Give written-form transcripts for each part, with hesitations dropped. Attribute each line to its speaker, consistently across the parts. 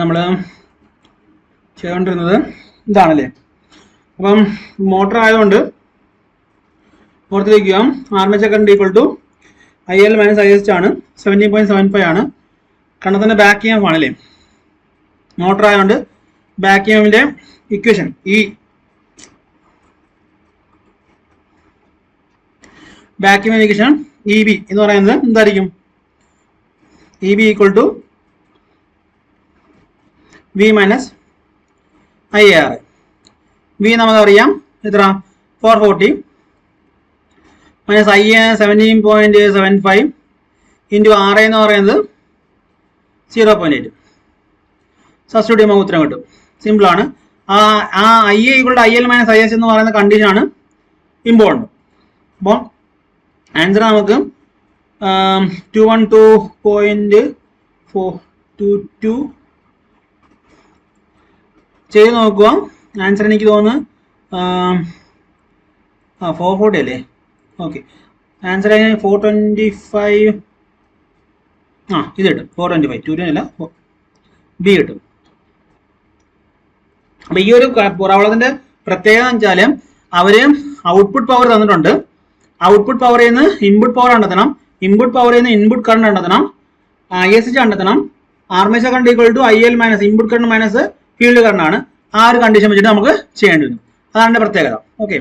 Speaker 1: നമ്മൾ ചെയ്തുകൊണ്ടിരുന്നത് ഇതാണല്ലേ. അപ്പം മോട്ടർ ആയതുകൊണ്ട് ഓർത്തിരിക്കുക, armature current equal to IL minus ISH ആണ്. 17.75 ആണ്. കണ്ടത്തിന്റെ ബാക്ക് EMF ആണല്ലേ. മോട്ടർ ആയതുകൊണ്ട് ബാക്ക് EMFന്റെ equation back EMF equation EB എന്ന് പറയുന്നത് എന്തായിരിക്കും? EB equal to V minus IAR. V നമുക്കറിയാം എത്ര? 440 മൈനസ് IA 17.75 ഇൻറ്റു RA എന്ന് പറയുന്നത് 0.8. സബ്സ്റ്റിറ്റ്യൂട്ട് ചെയ്യുമ്പോൾ ഉത്തരം കിട്ടും. സിമ്പിളാണ്. ആ IA equal to IL minus IS എന്ന് പറയുന്ന കണ്ടീഷനാണ് ഇമ്പോർട്ടൻറ്റ്. അപ്പോൾ ആൻസർ നമുക്ക് 212.422 ചെയ്ത് നോക്കുക. ആൻസർ എനിക്ക് തോന്നുന്നു 440 അല്ലേ. Okay, answer 425. ഇത് കിട്ടും 425. 2 അല്ല, B കിട്ടും. അപ്പം ഈ ഒരു പ്രോബ്ലത്തിന്റെ പ്രത്യേകത എന്ന് വെച്ചാൽ അവര് ഔട്ട്പുട്ട് പവർ തന്നിട്ടുണ്ട്. ഔട്ട്പുട്ട് പവറിൽ നിന്ന് ഇൻപുട്ട് പവർ കണ്ടെത്തണം, ഇൻപുട്ട് പവറിൽ നിന്ന് ഇൻപുട്ട് കറണ്ട് കണ്ടെത്തണം, ISH കണ്ടെത്തണം. Armature current equal to IL minus input current minus field current ആണ്. ആ ഒരു കണ്ടീഷൻ വെച്ചിട്ട് നമുക്ക് ചെയ്യേണ്ടി വരും. അതാണ് പ്രത്യേകത. ഓക്കെ,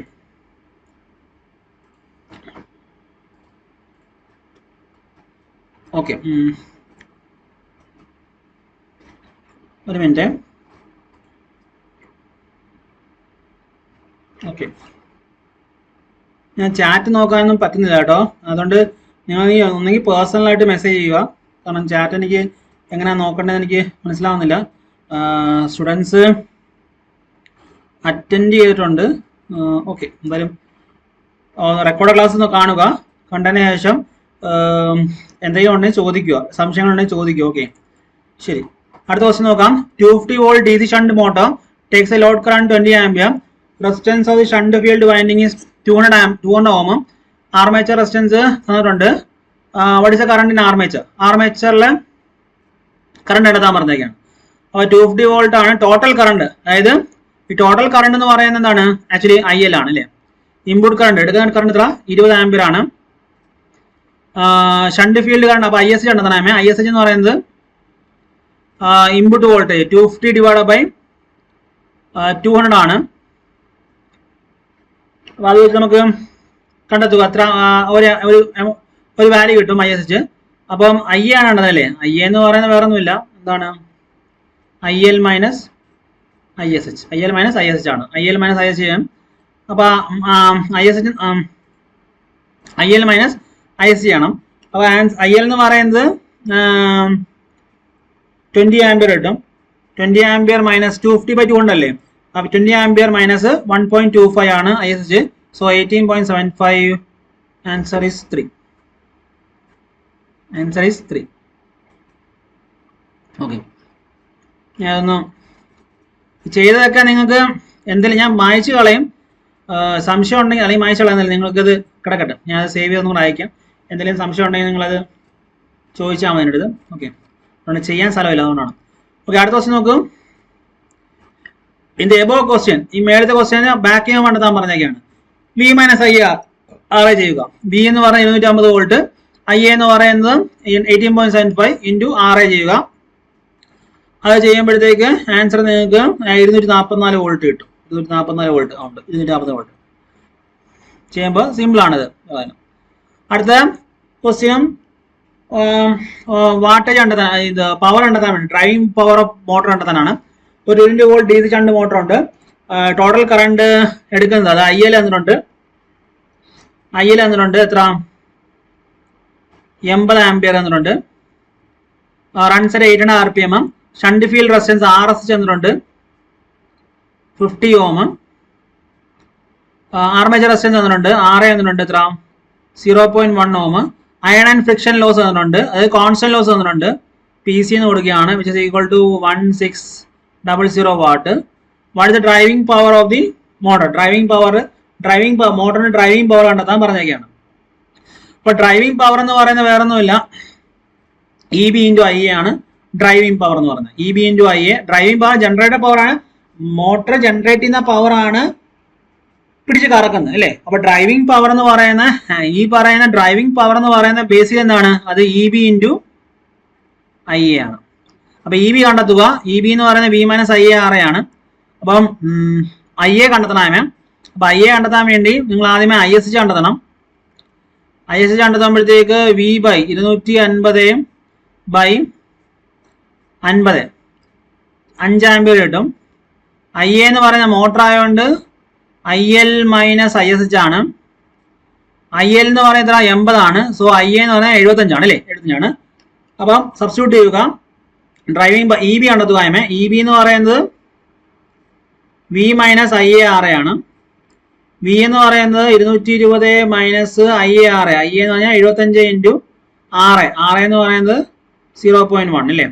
Speaker 1: ഓക്കെ, ഒരു മിനിറ്റ്. ഓക്കെ, ഞാൻ ചാറ്റ് നോക്കാനൊന്നും പറ്റുന്നില്ല കേട്ടോ. അതുകൊണ്ട് നിങ്ങൾ ഒന്നെങ്കിൽ പേഴ്സണലായിട്ട് മെസ്സേജ് ചെയ്യുക. കാരണം ചാറ്റ് എനിക്ക് എങ്ങനെയാണ് നോക്കേണ്ടത് എനിക്ക് മനസ്സിലാവുന്നില്ല. സ്റ്റുഡൻസ് അറ്റൻഡ് ചെയ്തിട്ടുണ്ട്. ഓക്കെ, എന്തായാലും റെക്കോർഡ് ക്ലാസ് ഒന്ന് കാണുക. കണ്ടതിന് ശേഷം എന്തെങ്കിലും ഉണ്ടെങ്കിൽ ചോദിക്കുക, സംശയങ്ങളുണ്ടെങ്കിൽ ചോദിക്കുക. ഓക്കെ, ശരി. അടുത്ത ക്വസ്റ്റ്യൻ നോക്കാം. 250 volt DC shunt motor takes a load current 20 ampere. Resistance of the shunt field winding is 200 ohm. Armature resistance തന്നിട്ടുണ്ട്. What is the current in armature? ആർമേച്ചറിലെ കറണ്ട് എടുത്താൻ പറഞ്ഞേക്കാണ്. അപ്പോൾ 250 volt ആണ് ടോട്ടൽ കറണ്ട്. അതായത് ഈ ടോട്ടൽ കറണ്ട് എന്ന് പറയുന്നത് എന്താണ്? ആക്ച്വലി IL ആണ് അല്ലേ. ഇൻപുട്ട് കറണ്ട് എടുക്കുന്ന കറണ്ട് എത്ര? 20 ആംപിയർ ആണ്. ഷണ്ട് ഫീൽഡ് കറണ്ട് അപ്പോൾ ISH കണ്ടെത്തണമേ. ISH എന്ന് പറയുന്നത് ഇൻപുട്ട് വോൾട്ടേജ് 250 ഡിവൈഡ് ബൈ 200 ആണ്. അപ്പോൾ അത് വെച്ച് നമുക്ക് കണ്ടെത്തുക. അത്ര ഒരു വാല്യൂ കിട്ടും ISH. അപ്പം IA ആണ് കണ്ടതല്ലേ. IA എന്ന് പറയുന്നത് വേറെ ഒന്നുമില്ല, എന്താണ്? IL minus ISH. IL minus ISH ആണ്. IL മൈനസ് ISH ചെയ്യണം. അപ്പോൾ IL മൈനസ് ISH ചെയ്യണം. അപ്പോൾ IL എന്ന് പറയുന്നത് 20 ആംപിയർ കിട്ടും. 20 ആംപിയർ മൈനസ് 250/200 അല്ലേ. അപ്പോൾ 20 ആംപിയർ മൈനസ് 1.25 ആണ് ISH. So 18.75. Answer is 3. Answer is 3. Okay, ഞാനൊന്ന് ചെയ്തതൊക്കെ നിങ്ങൾക്ക് എന്തെങ്കിലും ഞാൻ മായ്ച്ചു കളയും. സംശയം ഉണ്ടെങ്കിൽ അല്ലെങ്കിൽ മായ്ച്ചു കളയുന്നില്ല, നിങ്ങൾക്കത് കിടക്കട്ടെ. ഞാൻ അത് സേവ് ചെയ്തൊന്നും അയക്കാം. എന്തെങ്കിലും സംശയം ഉണ്ടെങ്കിൽ നിങ്ങളത് ചോദിച്ചാൽ മതി എൻ്റെ അടുത്ത്. ഓക്കെ, അതുകൊണ്ട് ചെയ്യാൻ സ്ഥലമില്ല, അതുകൊണ്ടാണ്. ഓക്കെ, അടുത്ത ക്വസ്റ്റ്യൻ നോക്കൂ. ഇൻ ദ എബോവ് ക്വസ്റ്റ്യൻ, ഈ മേളത്തെ ക്വസ്റ്റ്യന് ബാക്ക് EMF കണ്ടെത്താൻ പറഞ്ഞേക്കാണ്. V മൈനസ് IR RA ചെയ്യുക. V എന്ന് പറയുന്നത് 250 വോൾട്ട്, IA എന്ന് പറയുന്നത് 18.75 ഇൻറ്റു RA ചെയ്യുക. അത് ചെയ്യുമ്പോഴത്തേക്ക് ആൻസർ നിങ്ങൾക്ക് 244 വോൾട്ട് കിട്ടും. 244 വോൾട്ട് ഉണ്ട്. 240 വോൾട്ട് ചെയ്യുമ്പോൾ സിമ്പിളാണിത്. അടുത്ത ക്വസ്റ്റ്യൻ വാട്ടേജ് കണ്ടെത്താൻ, ഇത് പവർ കണ്ടെത്താൻ വേണ്ടി ഡ്രൈവിംഗ് പവർ ഓഫ് മോട്ടർ കണ്ടെത്താനാണ്. ഒരു 20 വോൾട്ട് DC ഷണ്ട് മോട്ടർ ഉണ്ട്. ടോട്ടൽ കറണ്ട് എടുക്കുന്നത് അത് IL എന്നിട്ടുണ്ട്. എത്ര? 80 ആംപിയർ എന്നിട്ടുണ്ട്. Runs at 800 RPM. Shunt field resistance RSH എന്നിട്ടുണ്ട് 50 ohm. ആർമേച്ചർ റെസിസ്റ്റൻസ് എന്നിട്ടുണ്ട് RA എന്നിട്ടുണ്ട് എത്ര? 0.1 ohm. Iron and friction loss എന്നിട്ടുണ്ട്, അത് കോൺസ്റ്റന്റ് ലോസ് എന്നിട്ടുണ്ട്. PC എന്ന് കൊടുക്കുകയാണ്, which is equal to 1600 watt. What is the driving power of the motor? മോട്ടറിന് ഡ്രൈവിംഗ് പവർ കണ്ടെത്താൻ പറഞ്ഞേക്കാണ്. അപ്പോൾ ഡ്രൈവിംഗ് പവർ എന്ന് പറയുന്നത് വേറെ ഒന്നുമില്ല, E B into I A ആണ് ഡ്രൈവിംഗ് പവർ എന്ന് പറയുന്നത്. E B into I A driving power generator power ആണ്, മോട്ടർ ജനറേറ്റ് ചെയ്യുന്ന പവർ ആണ് പിടിച്ച് കറക്കുന്നത് അല്ലേ. അപ്പൊ ഡ്രൈവിംഗ് പവർ എന്ന് പറയുന്ന ഈ പറയുന്ന ഡ്രൈവിംഗ് പവർ എന്ന് പറയുന്ന ബേസിൽ എന്താണ്, അത് E B into I A ആണ്. അപ്പൊ ഇ ബി കണ്ടെത്തുക. ഇ ബി എന്ന് പറയുന്നത് V minus I A R A ആണ്. അപ്പം ഐ എ കണ്ടെത്തണമേ. അപ്പൊ ഐ എ കണ്ടെത്താൻ വേണ്ടി നിങ്ങൾ ആദ്യമേ ഐ എസ് എച്ച് കണ്ടെത്തണം. ഐ എസ് എച്ച് കണ്ടെത്തുമ്പോഴത്തേക്ക് വി ബൈ 250 ബൈ 50 5 ആംപിയർ കിട്ടും. ഐ എ എന്ന് പറയുന്ന മോട്ടർ ആയതുകൊണ്ട് I L minus I S H ആണ്. ഐ എൽ എന്ന് പറയുന്നത് 80 ആണ്. സോ ഐ എ എന്ന് പറഞ്ഞാൽ 75 ആണ് അല്ലേ, 75 ആണ്. അപ്പം സബ്സ്റ്റിറ്റ്യൂട്ട് ചെയ്യുക. ഡ്രൈവിംഗ് ഇ ബി കണ്ടെത്തുക. ഇ ബി എന്ന് പറയുന്നത് V minus I A R A ആണ്. വി എന്ന് പറയുന്നത് 220 minus I A R A. I എന്ന് പറഞ്ഞാൽ 75 ഇൻറ്റു ആർ എ. ആർ എന്ന് പറയുന്നത് 0.1 അല്ലേ.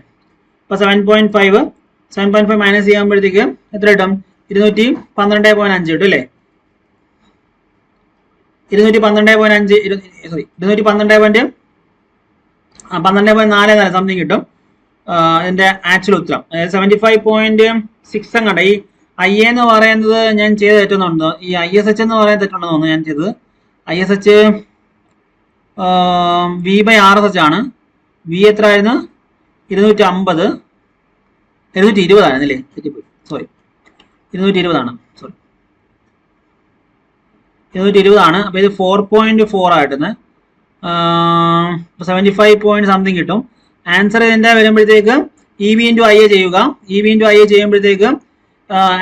Speaker 1: അപ്പൊ 7.5 മൈനസ് ചെയ്യുമ്പോഴത്തേക്ക് എത്ര കിട്ടും, 212.5 കിട്ടും അല്ലേ. 212.4 സംതിങ് കിട്ടും. ഇതിന്റെ ആക്ച്വൽ ഉത്തരം 75.6 അങ്ങോട്ട്. ഈ ഐ എ എന്ന് പറയുന്നത് ഞാൻ ചെയ്ത് തെറ്റുന്നുണ്ടോ, ഈ ഐ എസ് എച്ച് എന്ന് പറയുന്നത് തെറ്റുണ്ടെന്ന് തോന്നുന്നു ഞാൻ ചെയ്തത്. I S H V by R S H ആണ്. വി എത്ര ആയിരുന്നു, 250 220 ആയിരുന്നല്ലേ, തെറ്റിപ്പോയി, സോറി 220 ആണ്, സോറി 220 ആണ്. അപ്പൊ ഇത് 4.4 ആയിട്ടുണ്ട്. 75 പോയിന്റ് സംതിങ് കിട്ടും. ആൻസർ ഇതിന്റെ വരുമ്പോഴത്തേക്ക് E B into I A ചെയ്യുക. E B into I A ചെയ്യുമ്പോഴത്തേക്ക്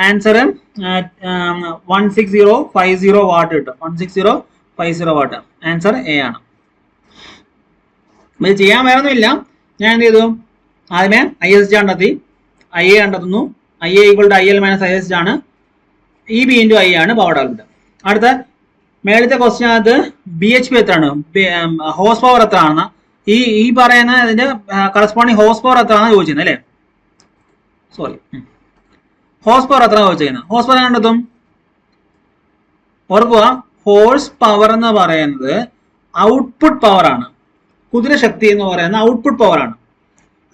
Speaker 1: ആൻസർ 16050 വാട്ട് കിട്ടും. 16050 വാട്ട്. ആൻസർ എ ആണ്. ഇത് ചെയ്യാൻ വേറെ ഒന്നുമില്ല. ഞാൻ എന്ത് ചെയ്തു, ആദ്യമേ ഐ എസ് എച്ച് കണ്ടെത്തി, ഐ എ കണ്ടെത്തുന്നു. I A equal to I L minus I S H ആണ്. ഇ ബി ഇൻറ്റു ഐ ആണ് പവർ ഔട്ട്പുട്ട്. അടുത്ത മേളത്തെ ക്വസ്റ്റ്യനകത്ത് ബി എച്ച് പി എത്രയാണ്, ഹോസ് പവർ എത്ര ആണെന്ന്, ഈ പറയുന്ന ഇതിന്റെ കറസ്പോണ്ടിങ് ഹോസ് പവർ എത്രയാണെന്ന് ചോദിച്ചിരുന്നത് അല്ലേ. സോറി, ഹോസ് പവർ എത്ര ചോദിച്ചിരിക്കുന്നത്. ഹോസ് പവർ കണ്ടെത്തും. ഓർക്കുക, ഹോഴ്സ് പവർ എന്ന് പറയുന്നത് ഔട്ട്പുട്ട് പവർ ആണ്. കുതിരശക്തി എന്ന് പറയുന്നത് ഔട്ട്പുട്ട് പവർ ആണ്.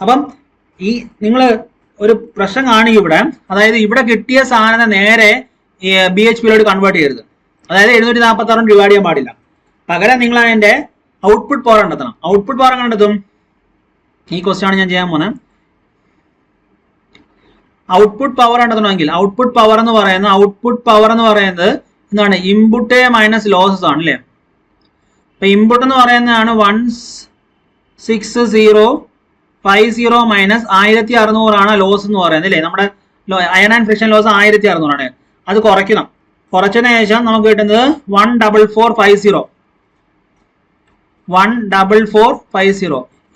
Speaker 1: അപ്പം ഈ നിങ്ങൾ ഒരു പ്രശ്നം കാണിക്കും ഇവിടെ, അതായത് ഇവിടെ കിട്ടിയ സാധനം നേരെ ബി എച്ച് പിയിലോട്ട് കൺവേർട്ട് ചെയ്യരുത്. അതായത് 746 ഡിവൈഡ് ചെയ്യാൻ പാടില്ല. പകരം നിങ്ങൾ അതിന്റെ ഔട്ട്പുട്ട് പവർ കണ്ടെത്തണം. ഔട്ട്പുട്ട് പവർ കണ്ടെത്തും. ഈ ക്വസ്റ്റ്യൻ ആണ് ഞാൻ ചെയ്യാൻ പോകുന്നത്. ഔട്ട്പുട്ട് പവർ കണ്ടെത്തണമെങ്കിൽ ഔട്ട്പുട്ട് പവർ എന്ന് പറയുന്നത് എന്താണ്, ഇൻപുട്ട് മൈനസ് ലോസസ് ആണ് അല്ലേ. അപ്പൊ ഇൻപുട്ട് എന്ന് പറയുന്നതാണ് 1650 മൈനസ് 1600 ആണ് ലോസ് എന്ന് പറയുന്നത് അല്ലേ. നമ്മുടെ അയൺ ആൻഡ് ഫ്രിക്ഷൻ ലോസ് 1600 ആണ്. അത് കുറയ്ക്കണം. കുറച്ചതിന് ശേഷം നമുക്ക് കിട്ടുന്നത് 14450.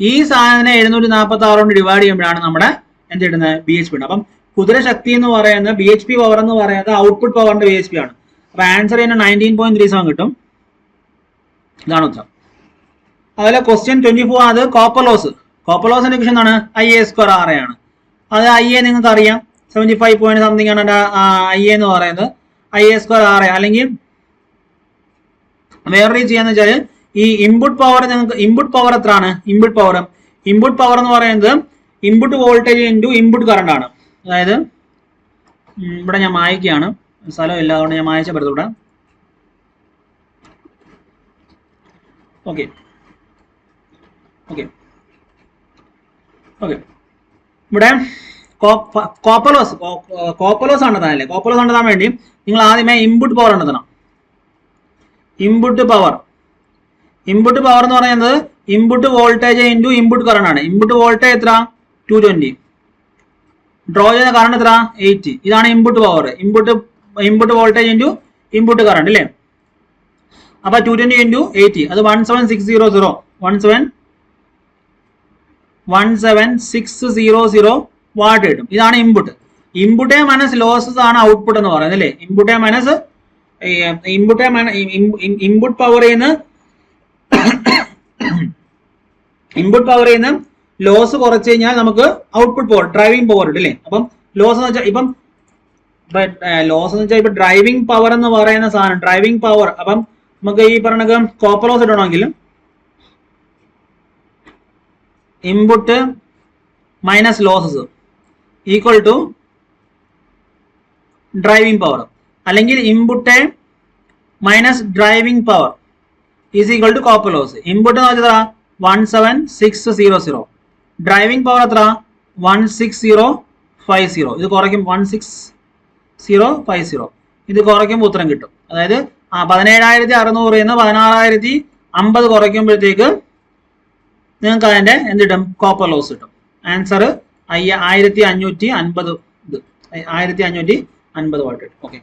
Speaker 1: ഈ സാധനം 746 കൊണ്ട് ഡിവൈഡ് ചെയ്യുമ്പോഴാണ് നമ്മുടെ എന്ത് കിട്ടുന്നത്, ബി എച്ച് പി. അപ്പം കുതിരശക്തി എന്ന് പറയുന്നത് ബി എച്ച് പി പവർ എന്ന് പറയുന്നത് ഔട്ട്പുട്ട് പവറിന്റെ ബി എച്ച് പി ആണ്. അപ്പൊ ആൻസർ ചെയ്യുന്ന 19.37 കിട്ടും. ഇതാണ് ഉത്തരം. അതുപോലെ ക്വസ്റ്റ്യൻ 24 അത് കോപ്പർ ലോസ്. കോപ്പർ ലോസിന്റെ ഇക്വേഷൻ എന്താണ്, I A square R A ആണ്. അത് ഐ എ നിങ്ങൾക്ക് അറിയാം, 75 പോയിന്റ് സംതിങ് ആണ് ഐ എ എന്ന് പറയുന്നത്. I A square R A. അല്ലെങ്കിൽ വേറെ ചെയ്യാന്ന് വെച്ചാൽ ഈ ഇൻപുട്ട് പവർ നിങ്ങൾക്ക് ഇൻപുട്ട് പവർ എത്രയാണ്, ഇൻപുട്ട് പവർ എന്ന് പറയുന്നത് input voltage into input current ആണ്. അതായത് ഇവിടെ ഞാൻ മായ്ക്കുകയാണ്, സ്ഥലമില്ല, അതുകൊണ്ട് ഞാൻ മായ്ച്ച പറ്റത്തൂടെ. ഓക്കെ ഇവിടെ കോപ്പർ ലോസ് കണ്ടെത്താനല്ലേ. കോപ്പർ ലോസ് കണ്ടെത്താൻ വേണ്ടി നിങ്ങൾ ആദ്യമേ ഇൻപുട്ട് പവർ കണ്ടെത്തണം. ഇൻപുട്ട് പവർ എന്ന് പറയുന്നത് input voltage into input current ആണ്. ഇൻപുട്ട് വോൾട്ടേജ് എത്ര, 220. ഡ്രോ ചെയ്യുന്ന കറണ്ട് എത്ര, 80. ഇതാണ് input power. Input voltage into input current അല്ലേ. അപ്പൊ 220 ഇൻറ്റു 80 അത് 17600 വാട്ട് കിട്ടും. ഇതാണ് ഇൻപുട്ട് മൈനസ് ലോസസ് ആണ് ഔട്ട്പുട്ട് എന്ന് പറയുന്നത് അല്ലേ. ഇൻപുട്ട് പവറിൽ നിന്ന് ലോസ് കുറച്ച് കഴിഞ്ഞാൽ നമുക്ക് ഔട്ട്പുട്ട് പവർ, ഡ്രൈവിംഗ് പവർ കിട്ടും അല്ലേ. അപ്പം ലോസ് എന്ന് വെച്ചാൽ ഇപ്പൊ ഡ്രൈവിംഗ് പവർ എന്ന് പറയുന്ന സാധനം, ഡ്രൈവിംഗ് പവർ. അപ്പം നമുക്ക് ഈ പറഞ്ഞ കോപ്പർ ലോസ് ഇടണമെങ്കിൽ input minus losses equal to driving power, അല്ലെങ്കിൽ input minus driving power is equal to copper loss. Input എന്ന് വെച്ചാൽ 17600, ഡ്രൈവിംഗ് പവർ എത്ര 16050, ഇത് കുറയ്ക്കും 16050, ഇത് കുറയ്ക്കുമ്പോൾ ഉത്തരം കിട്ടും. അതായത് 17600 എന്ന് 16050 കുറയ്ക്കുമ്പോഴത്തേക്ക് നിങ്ങൾക്ക് അതിന്റെ എന്ത് കിട്ടും, കോപ്പർ ലോസ് കിട്ടും. ആൻസർ 1550, 1550 വാട്ട് കിട്ടും. ഓക്കെ,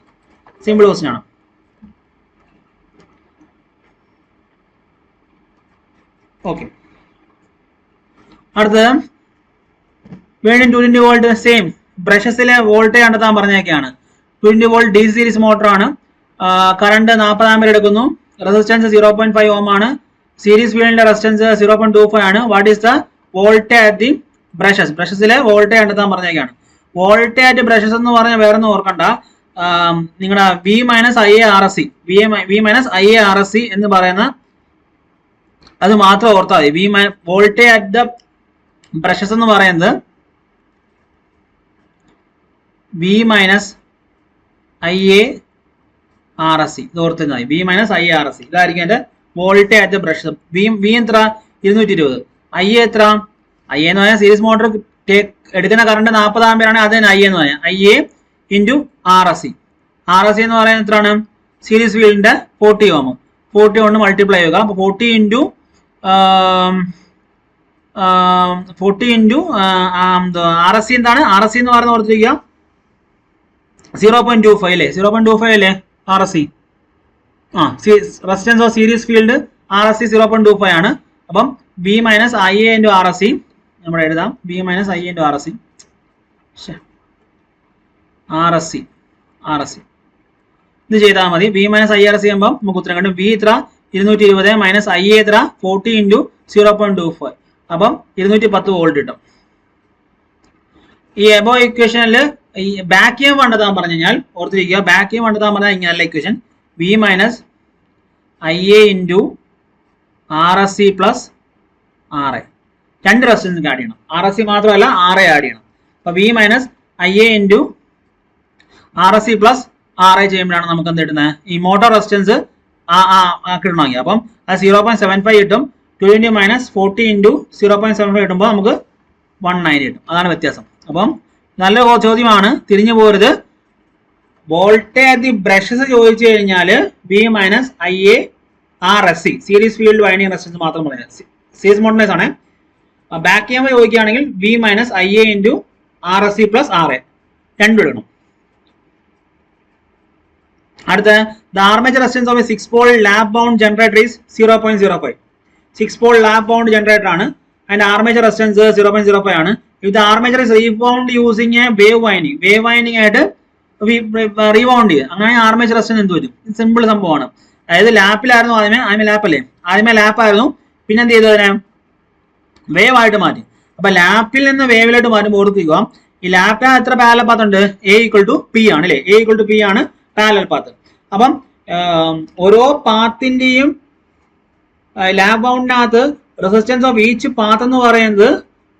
Speaker 1: സിമ്പിൾ ക്വസ്റ്റ്യൻ ആണ്. ഓക്കെ, അടുത്തത് വീണ്ടും 220 വോൾട്ട് സെയിം ബ്രഷസിലെ വോൾട്ടേജ് കണ്ടെത്താൻ പറഞ്ഞൊക്കെയാണ്. 220 വോൾട്ട് DC സീരീസ് മോട്ടറാണ്. കറണ്ട് 40 ആമ്പിയർ എടുക്കുന്നു. റെസിസ്റ്റൻസ് 0.5 ഓം ആണ്. സീരീസ് ഫീൽഡിന്റെ റെസിസ്റ്റൻസ് 0.25 ആണ്. What is the voltage at the brushes? ബ്രഷസിലെ വോൾട്ടേജ് കണ്ടെത്താൻ പറഞ്ഞൊക്കെയാണ്. വോൾട്ടേജ് അറ്റ് ബ്രഷസ് എന്ന് പറഞ്ഞാൽ വേറെ ഒന്നും ഓർക്കണ്ട, നിങ്ങളുടെ V minus IARSC, V minus IARSC എന്ന് പറയുന്ന അത് മാത്രം ഓർത്താൽ മതി. വോൾട്ടേജ് അറ്റ് ദ ബ്രഷസ് എന്ന് പറയുന്നത് V മൈനസ് IARSC, ഇത് ഓർത്താൽ മതി. V മൈനസ് IARSC ഇതായിരിക്കും എന്റെ voltage at the brushes. V എത്ര 220, IA എത്ര, IA എന്ന് പറഞ്ഞാൽ സീരീസ് മോട്ടോർ എടുക്കുന്ന കറണ്ട് 40 ആമ്പിയർ ആണ്. അത് തന്നെ IA എന്ന് പറയാം. IA into RSC. RSC എന്ന് പറയുന്നത് എത്രയാണ്, സീരീസ് ഫീൽഡിന്റെ 40 ഓം. 40 കൊണ്ട് മൾട്ടിപ്ലൈ ചെയ്യുക. അപ്പോൾ 40 ഇൻറ്റു RSC എന്താണ്, RSC എന്ന് പറയുന്നത് ഓർത്തിരിക്കുക 0.25 അല്ലേ, 0.25 അല്ലേ RSC. Resistance of series field RSC 0.25 ആണ്. അപ്പം V minus IA into RSC നമ്മൾ എഴുതാം. V minus IA into RSC ഇത് ചെയ്താൽ മതി. V മൈനസ് IRSC ചെയ്യുമ്പോൾ നമുക്ക് ഉത്തരം കിട്ടും. V ഇത്ര 220 മൈനസ് IA ഇത്ര 40 ഇൻറ്റു 0.25, അപ്പം 210 വോൾട്ട് കിട്ടും. ഈ എബോ ഇക്വേഷനിൽ ഈ ബാക്ക് EMF കണ്ടെത്താൻ പറഞ്ഞു കഴിഞ്ഞാൽ ഓർത്തിരിക്കുക, ബാക്ക് EMF കണ്ടെത്താൻ പറഞ്ഞാൽ ഇങ്ങനെയുള്ള equation V minus IA into RSC plus RA, രണ്ട് റെസിസ്റ്റൻസ് ആഡ് ചെയ്യണം. RSC മാത്രമല്ല RA ആഡ് ചെയ്യണം. അപ്പൊ V minus IA into RSC plus RA ചെയ്യുമ്പോഴാണ് നമുക്ക് എന്ത് കിട്ടുന്നത്, ഈ മോട്ടോർ റെസിസ്റ്റൻസ് കിട്ടണമെങ്കിൽ. അപ്പം അത് 0.75 കിട്ടും. 220 മൈനസ് 40 ഇൻറ്റു 0.75 കിട്ടുമ്പോൾ നമുക്ക് 190 കിട്ടും. അതാണ് വ്യത്യാസം. അപ്പം നല്ല ചോദ്യമാണ്, തിരിഞ്ഞു പോരുത്. വോൾട്ടേജ് ദി ബ്രഷസ് ചോദിച്ചു കഴിഞ്ഞാൽ V minus IARSC series field winding resistance മാത്രം പറയുന്നത്, സീരീസ് മോട്ടോർസ് ആണ്. ബാക്ക് EMF ചോദിക്കുകയാണെങ്കിൽ V minus IA into RSC plus RA രണ്ടും എടുക്കണം. അടുത്ത the armature resistance of a 6 pole lap wound generator is 0.05. 6 pole lap wound generator ആണ്. അതിന്റെ armature resistance 0.05 ആണ്. ഇത് armature is rewound using a wave winding ആയിട്ട് rewound ചെയ്യും. അങ്ങനെ ആർമേച്ചർ റെസിസ്റ്റൻസ് എന്ത് വരും? സിമ്പിൾ സംഭവമാണ്. അതായത് ലാപ്പിലായിരുന്നു ആദ്യമേ ലാപ്പല്ലേ, ആദ്യമേ ലാപ്പായിരുന്നു, പിന്നെ എന്ത് ചെയ്തു അതിനെ വേവ് ആയിട്ട് മാറ്റി. അപ്പൊ ലാപ്പിൽ നിന്ന് വേവിലോട്ട് മാറ്റുമ്പോൾ ഓർത്തിക്കുക, ഈ ലാപ്പിൽ എത്ര പാരലൽ പാത്ത് ഉണ്ട്, A ഈക്വൽ ടു P ആണ് അല്ലേ, A ഈക്വൽ ടു P ആണ് പാരലൽ പാത്ത്. അപ്പം ഓരോ പാത്തിന്റെയും ലാപ്പ് ബൗണ്ടിനകത്ത് റെസിസ്റ്റൻസ് ഓഫ് ഈച്ച് പാത്ത് എന്ന് പറയുന്നത്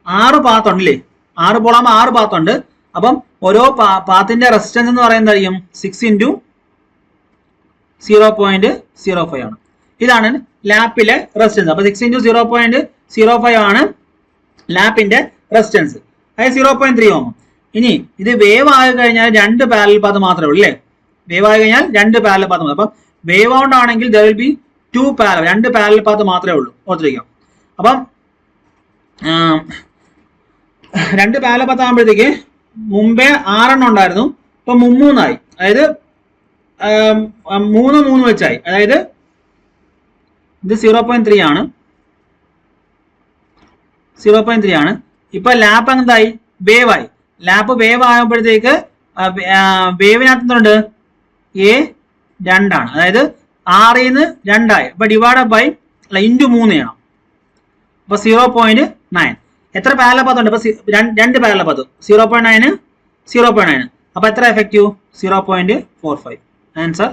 Speaker 1: 6 പാത്ത് ഉണ്ടല്ലേ, 6 പോളാകുമ്പോൾ 6 പാത്ത് ഉണ്ട്. അപ്പം ഓരോ പാത്തിന്റെ റെസിസ്റ്റൻസ് എന്ന് പറയുന്നതായിരിക്കും 6 ഇൻറ്റു 0.05 ആണ്. ഇതാണ് ലാപ്പിലെ റെസിസ്റ്റൻസ്. അപ്പൊ 6 ഇൻറ്റു 0.05 ആണ് ലാപ്പിന്റെ റെസിസ്റ്റൻസ്. അതായത് 0.3 ഓം. ഇനി ഇത് വേവ് ആയി കഴിഞ്ഞാൽ 2 പാരലൽ പാത്ത് മാത്രമേ ഉള്ളൂ അല്ലേ, വേവ് ആയി കഴിഞ്ഞാൽ 2 പാരലൽ പാത്ത് മാത്രം. അപ്പം വേവ് ഔണ്ട് ആണെങ്കിൽ there will be 2 parallel path മാത്രമേ ഉള്ളൂ, ഓർത്തിരിക്കാം. അപ്പം 2 പാരലൽ പാത്ത് ആകുമ്പോഴത്തേക്ക് മുമ്പേ 6 ഉണ്ടായിരുന്നു, ഇപ്പൊ 3 അതായത് 3 വെച്ചായി. അതായത് ഇത് 0.3 ആണ്, 0.3 ആണ്. ഇപ്പൊ ലാപ്പ് എന്തായി, വേവായി. ലാപ്പ് വേവ് ആകുമ്പോഴത്തേക്ക് വേവിനകത്ത് എന്തുണ്ട്, A 2 ആണ്. അതായത് 6 2 അപ്പൊ ഡിവൈഡ് ബൈ ഇൻറ്റു 3 ചെയ്യണം. അപ്പൊ 0.9. എത്ര പാരലൽ പാത്ത് ഉണ്ട്, ഇപ്പൊ 2 പാരലൽ പാത്ത് 0.9. അപ്പൊ എത്ര എഫക്റ്റീവ് 0.45. ആൻസർ